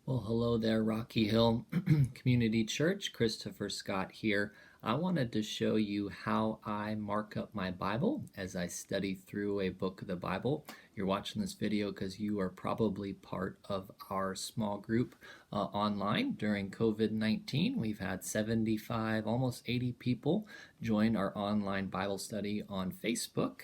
Well, hello there, Rocky Hill Community Church. Christopher Scott here. I wanted to show you how I mark up my Bible as I study through a book of the Bible. You're watching this video because you are probably part of our small group online during COVID-19. We've had 75, almost 80 people join our online Bible study on Facebook,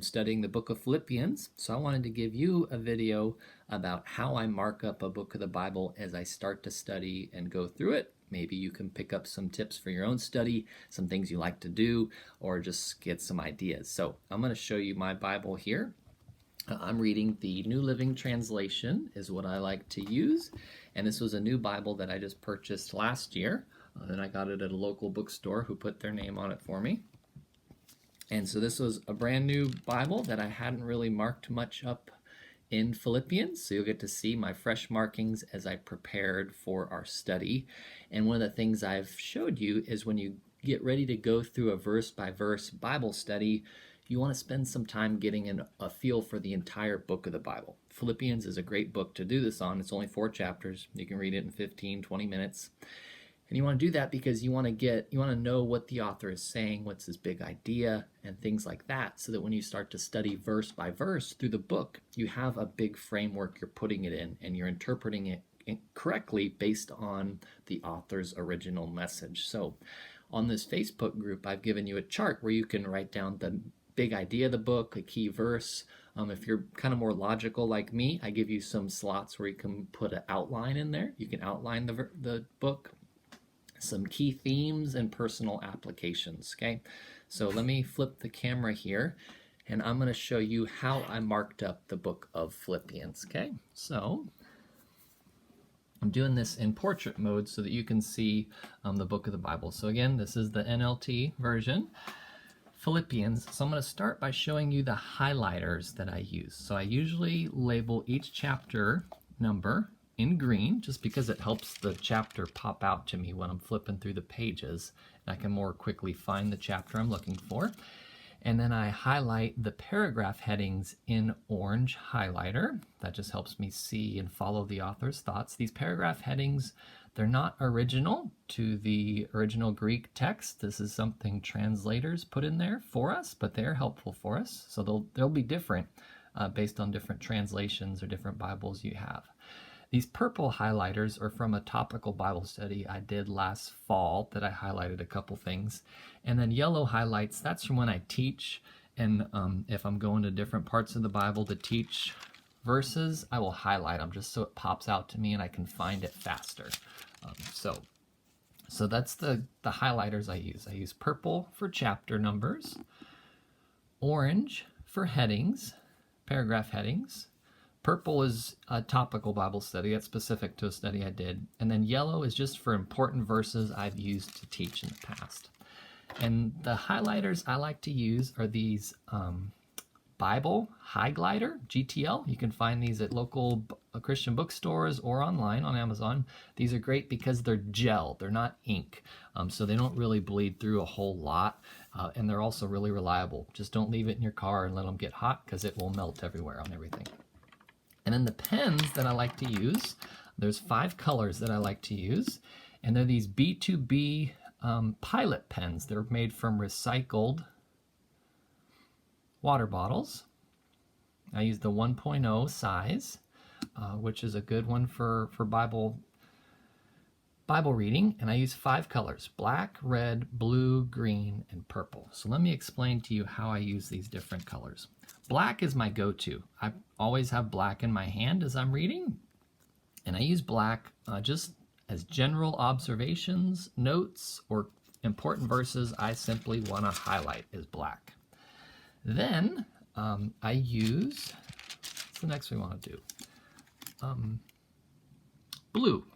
studying the book of Philippians. So I wanted to give you a video about how I mark up a book of the Bible as I start to study and go through it. Maybe you can pick up some tips for your own study, some things you like to do, or just get some ideas. So I'm going to show you my Bible here. I'm reading the New Living Translation is what I like to use. And this was a new Bible that I just purchased last year. Then I got it at a local bookstore who put their name on it for me. And so this was a brand new Bible that I hadn't really marked much up in Philippians, so you'll get to see my fresh markings as I prepared for our study. And one of the things I've showed you is when you get ready to go through a verse-by-verse Bible study, you want to spend some time getting a feel for the entire book of the Bible. Philippians is a great book to do this on. It's only 4 chapters. You can read it in 15, 20 minutes. And you want to do that because you want to know what the author is saying, what's his big idea, and things like that, so that when you start to study verse by verse through the book, you have a big framework you're putting it in, and you're interpreting it correctly based on the author's original message. So on this Facebook group, I've given you a chart where you can write down the big idea of the book, a key verse. If you're kind of more logical like me, I give you some slots where you can put an outline in there. You can outline the book, some key themes, and personal applications. Okay, so let me flip the camera here and I'm going to show you how I marked up the book of Philippians. Okay, so I'm doing this in portrait mode so that you can see the book of the Bible. So again, this is the NLT version, Philippians. So I'm going to start by showing you the highlighters that I use. So I usually label each chapter number in green, just because it helps the chapter pop out to me when I'm flipping through the pages, and I can more quickly find the chapter I'm looking for. And then I highlight the paragraph headings in orange highlighter. That just helps me see and follow the author's thoughts. These paragraph headings, they're not original to the original Greek text. This is something translators put in there for us, but they're helpful for us. So they'll be different based on different translations or different Bibles you have. These purple highlighters are from a topical Bible study I did last fall that I highlighted a couple things. And then yellow highlights, that's from when I teach. And if I'm going to different parts of the Bible to teach verses, I will highlight them just so it pops out to me and I can find it faster. So that's the highlighters I use. I use purple for chapter numbers, orange for headings, paragraph headings. Purple is a topical Bible study. That's specific to a study I did. And then yellow is just for important verses I've used to teach in the past. And the highlighters I like to use are these Bible Highlighter, GTL. You can find these at local Christian bookstores or online on Amazon. These are great because they're gel. They're not ink. So they don't really bleed through a whole lot. And they're also really reliable. Just don't leave it in your car and let them get hot because it will melt everywhere on everything. And then the pens that I like to use, there's 5 colors that I like to use, and they're these B2B Pilot pens. They're made from recycled water bottles. I use the 1.0 size, which is a good one for Bible reading, and I use 5 colors: black, red, blue, green, and purple. So let me explain to you how I use these different colors. Black is my go-to. I always have black in my hand as I'm reading, and I use black just as general observations, notes, or important verses I simply want to highlight is black. Then I use, what's the next we want to do? Blue.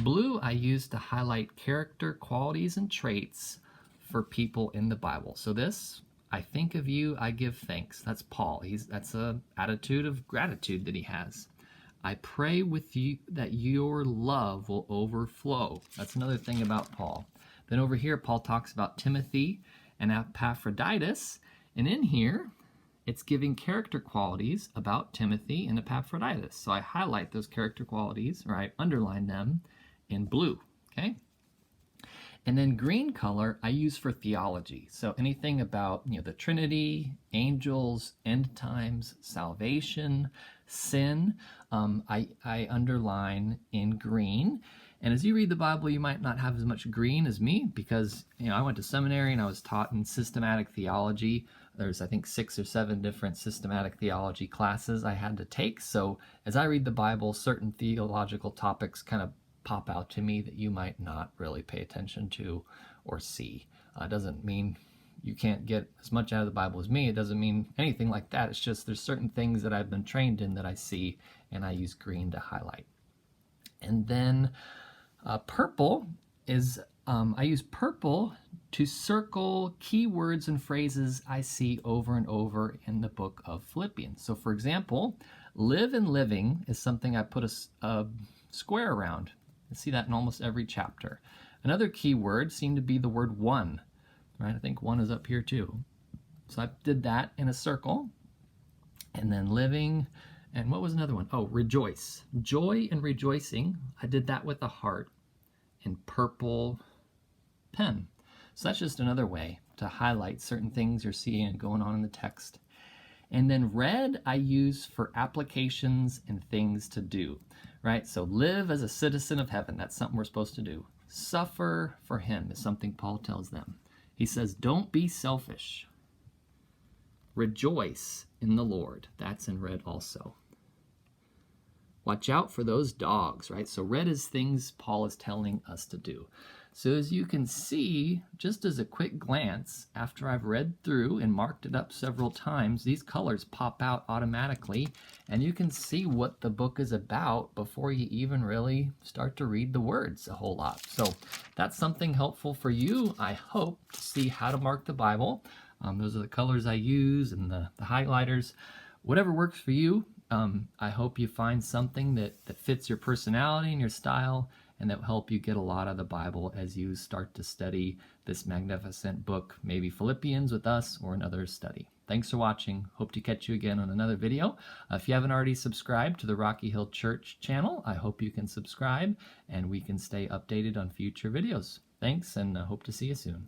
Blue I use to highlight character qualities and traits for people in the Bible. So this, I think of you, I give thanks. That's Paul. That's an attitude of gratitude that he has. I pray with you that your love will overflow. That's another thing about Paul. Then over here, Paul talks about Timothy and Epaphroditus. And in here, it's giving character qualities about Timothy and Epaphroditus. So I highlight those character qualities, or I underline them in blue, okay? And then green color I use for theology. So anything about the Trinity, angels, end times, salvation, sin, I underline in green. And as you read the Bible, you might not have as much green as me because I went to seminary and I was taught in systematic theology. There's I think 6 or 7 different systematic theology classes I had to take. So as I read the Bible, certain theological topics kind of pop out to me that you might not really pay attention to or see. It doesn't mean you can't get as much out of the Bible as me. It doesn't mean anything like that. It's just there's certain things that I've been trained in that I see, and I use green to highlight. And then purple is, I use purple to circle keywords and phrases I see over and over in the book of Philippians. So for example, live and living is something I put a square around. You see that in almost every chapter. Another key word seemed to be the word one, right? I think one is up here too. So I did that in a circle. And then living, and what was another one? Oh, rejoice. Joy and rejoicing, I did that with a heart in purple pen. So that's just another way to highlight certain things you're seeing and going on in the text. And then red I use for applications and things to do, right? So live as a citizen of heaven. That's something we're supposed to do. Suffer for him is something Paul tells them. He says, don't be selfish. Rejoice in the Lord. That's in red also. Watch out for those dogs, right? So red is things Paul is telling us to do. So as you can see, just as a quick glance, after I've read through and marked it up several times, these colors pop out automatically, and you can see what the book is about before you even really start to read the words a whole lot. So that's something helpful for you, I hope, to see how to mark the Bible. Those are the colors I use and the highlighters. Whatever works for you, I hope you find something that fits your personality and your style, and that will help you get a lot out of the Bible as you start to study this magnificent book, maybe Philippians with us or another study. Thanks for watching. Hope to catch you again on another video. If you haven't already subscribed to the Rocky Hill Church channel, I hope you can subscribe and we can stay updated on future videos. Thanks, and hope to see you soon.